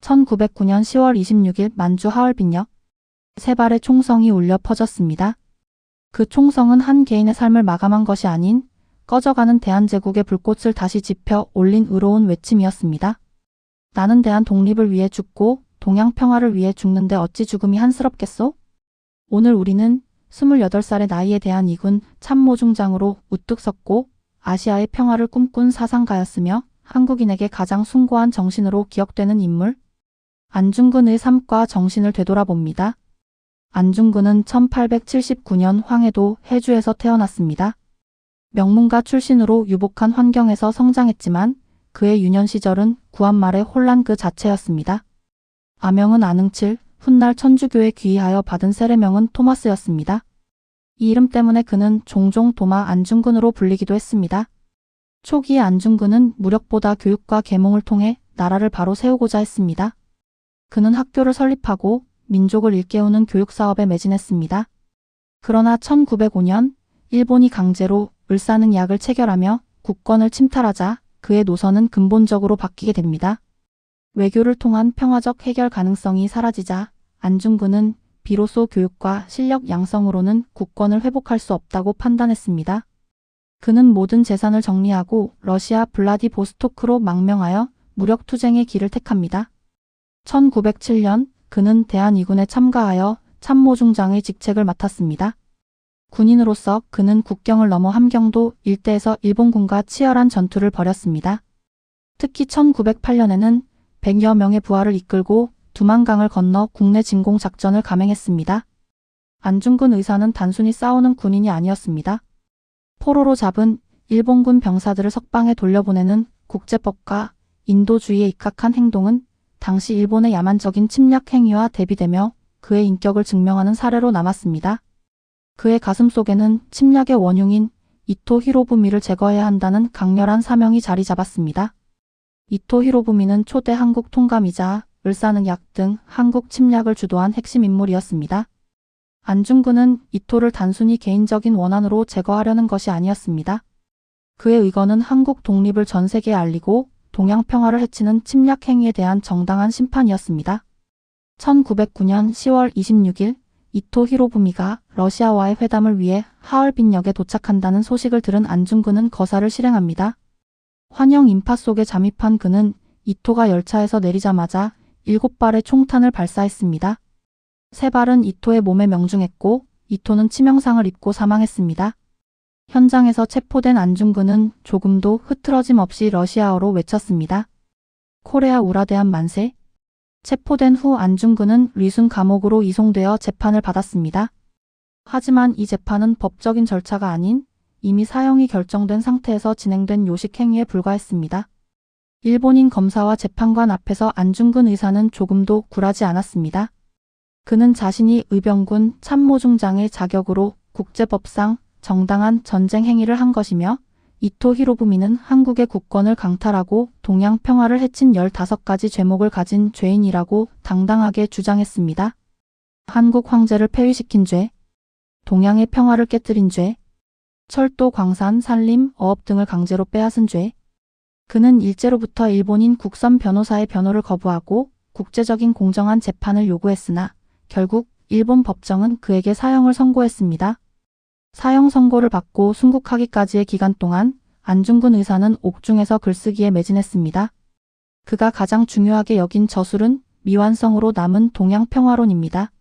1909년 10월 26일 만주 하얼빈역. 세 발의 총성이 울려 퍼졌습니다. 그 총성은 한 개인의 삶을 마감한 것이 아닌 꺼져가는 대한제국의 불꽃을 다시 지펴 올린 의로운 외침이었습니다. 나는 대한 독립을 위해 죽고 동양 평화를 위해 죽는데 어찌 죽음이 한스럽겠소? 오늘 우리는 28살의 나이에 대한 이군 참모중장으로 우뚝 섰고 아시아의 평화를 꿈꾼 사상가였으며 한국인에게 가장 숭고한 정신으로 기억되는 인물 안중근의 삶과 정신을 되돌아봅니다. 안중근은 1879년 황해도 해주에서 태어났습니다. 명문가 출신으로 유복한 환경에서 성장했지만 그의 유년 시절은 구한말의 혼란 그 자체였습니다. 아명은 안흥칠, 훗날 천주교에 귀의하여 받은 세례명은 토마스였습니다. 이 이름 때문에 그는 종종 도마 안중근으로 불리기도 했습니다. 초기에 안중근은 무력보다 교육과 계몽을 통해 나라를 바로 세우고자 했습니다. 그는 학교를 설립하고 민족을 일깨우는 교육사업에 매진했습니다. 그러나 1905년 일본이 강제로 을사능약을 체결하며 국권을 침탈하자 그의 노선은 근본적으로 바뀌게 됩니다. 외교를 통한 평화적 해결 가능성이 사라지자 안중근은 비로소 교육과 실력 양성으로는 국권을 회복할 수 없다고 판단했습니다. 그는 모든 재산을 정리하고 러시아 블라디보스토크로 망명하여 무력투쟁의 길을 택합니다. 1907년 그는 대한이군에 참가하여 참모중장의 직책을 맡았습니다. 군인으로서 그는 국경을 넘어 함경도 일대에서 일본군과 치열한 전투를 벌였습니다. 특히 1908년에는 100여 명의 부하를 이끌고 두만강을 건너 국내 진공 작전을 감행했습니다. 안중근 의사는 단순히 싸우는 군인이 아니었습니다. 포로로 잡은 일본군 병사들을 석방해 돌려보내는 국제법과 인도주의에 입각한 행동은 당시 일본의 야만적인 침략 행위와 대비되며 그의 인격을 증명하는 사례로 남았습니다. 그의 가슴 속에는 침략의 원흉인 이토 히로부미를 제거해야 한다는 강렬한 사명이 자리 잡았습니다. 이토 히로부미는 초대 한국 통감이자 을사능약 등 한국 침략을 주도한 핵심 인물이었습니다. 안중근은 이토를 단순히 개인적인 원한으로 제거하려는 것이 아니었습니다. 그의 의거는 한국 독립을 전 세계에 알리고 동양 평화를 해치는 침략 행위에 대한 정당한 심판이었습니다. 1909년 10월 26일 이토 히로부미가 러시아와의 회담을 위해 하얼빈역에 도착한다는 소식을 들은 안중근은 거사를 실행합니다. 환영 인파 속에 잠입한 그는 이토가 열차에서 내리자마자 7발의 총탄을 발사했습니다. 3발은 이토의 몸에 명중했고 이토는 치명상을 입고 사망했습니다. 현장에서 체포된 안중근은 조금도 흐트러짐 없이 러시아어로 외쳤습니다. 코레아 우라대한 만세. 체포된 후 안중근은 리순 감옥으로 이송되어 재판을 받았습니다. 하지만 이 재판은 법적인 절차가 아닌 이미 사형이 결정된 상태에서 진행된 요식 행위에 불과했습니다. 일본인 검사와 재판관 앞에서 안중근 의사는 조금도 굴하지 않았습니다. 그는 자신이 의병군 참모중장의 자격으로 국제법상 정당한 전쟁 행위를 한 것이며 이토 히로부미는 한국의 국권을 강탈하고 동양 평화를 해친 15가지 죄목을 가진 죄인이라고 당당하게 주장했습니다. 한국 황제를 폐위시킨 죄, 동양의 평화를 깨뜨린 죄, 철도, 광산, 산림, 어업 등을 강제로 빼앗은 죄. 그는 일제로부터 일본인 국선 변호사의 변호를 거부하고 국제적인 공정한 재판을 요구했으나 결국 일본 법정은 그에게 사형을 선고했습니다. 사형 선고를 받고 순국하기까지의 기간 동안 안중근 의사는 옥중에서 글쓰기에 매진했습니다. 그가 가장 중요하게 여긴 저술은 미완성으로 남은 동양 평화론입니다.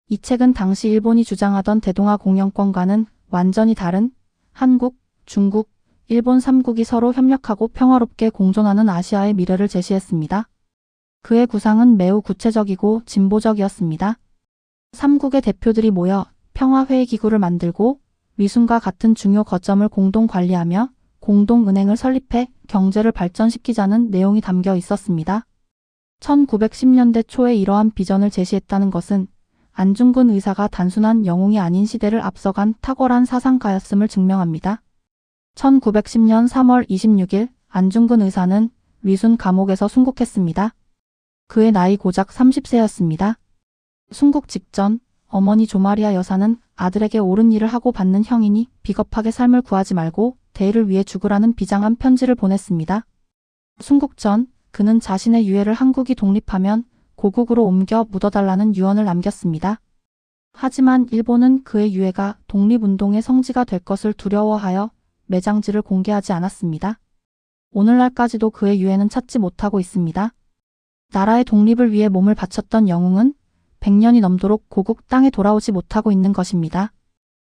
이 책은 당시 일본이 주장하던 대동아 공영권과는 완전히 다른 한국, 중국, 일본 3국이 서로 협력하고 평화롭게 공존하는 아시아의 미래를 제시했습니다. 그의 구상은 매우 구체적이고 진보적이었습니다. 3국의 대표들이 모여 평화회의기구를 만들고 위순과 같은 중요 거점을 공동 관리하며 공동은행을 설립해 경제를 발전시키자는 내용이 담겨 있었습니다. 1910년대 초에 이러한 비전을 제시했다는 것은 안중근 의사가 단순한 영웅이 아닌 시대를 앞서간 탁월한 사상가였음을 증명합니다. 1910년 3월 26일 안중근 의사는 위순 감옥에서 순국했습니다. 그의 나이 고작 30세였습니다. 순국 직전 어머니 조마리아 여사는 아들에게 옳은 일을 하고 받는 형이니 비겁하게 삶을 구하지 말고 대의를 위해 죽으라는 비장한 편지를 보냈습니다. 순국 전 그는 자신의 유해를 한국이 독립하면 고국으로 옮겨 묻어달라는 유언을 남겼습니다. 하지만 일본은 그의 유해가 독립운동의 성지가 될 것을 두려워하여 매장지를 공개하지 않았습니다. 오늘날까지도 그의 유해는 찾지 못하고 있습니다. 나라의 독립을 위해 몸을 바쳤던 영웅은 100년이 넘도록 고국 땅에 돌아오지 못하고 있는 것입니다.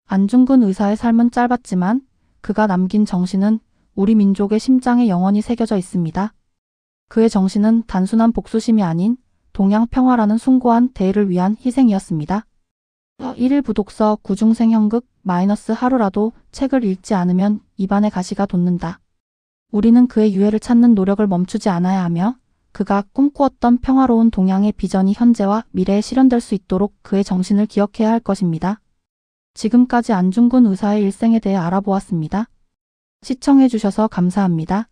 안중근 의사의 삶은 짧았지만 그가 남긴 정신은 우리 민족의 심장에 영원히 새겨져 있습니다. 그의 정신은 단순한 복수심이 아닌 동양 평화라는 숭고한 대의를 위한 희생이었습니다. 1일 부독서 구중생 형극 -하루라도 책을 읽지 않으면 입안에 가시가 돋는다. 우리는 그의 유해를 찾는 노력을 멈추지 않아야 하며 그가 꿈꾸었던 평화로운 동양의 비전이 현재와 미래에 실현될 수 있도록 그의 정신을 기억해야 할 것입니다. 지금까지 안중근 의사의 일생에 대해 알아보았습니다. 시청해 주셔서 감사합니다.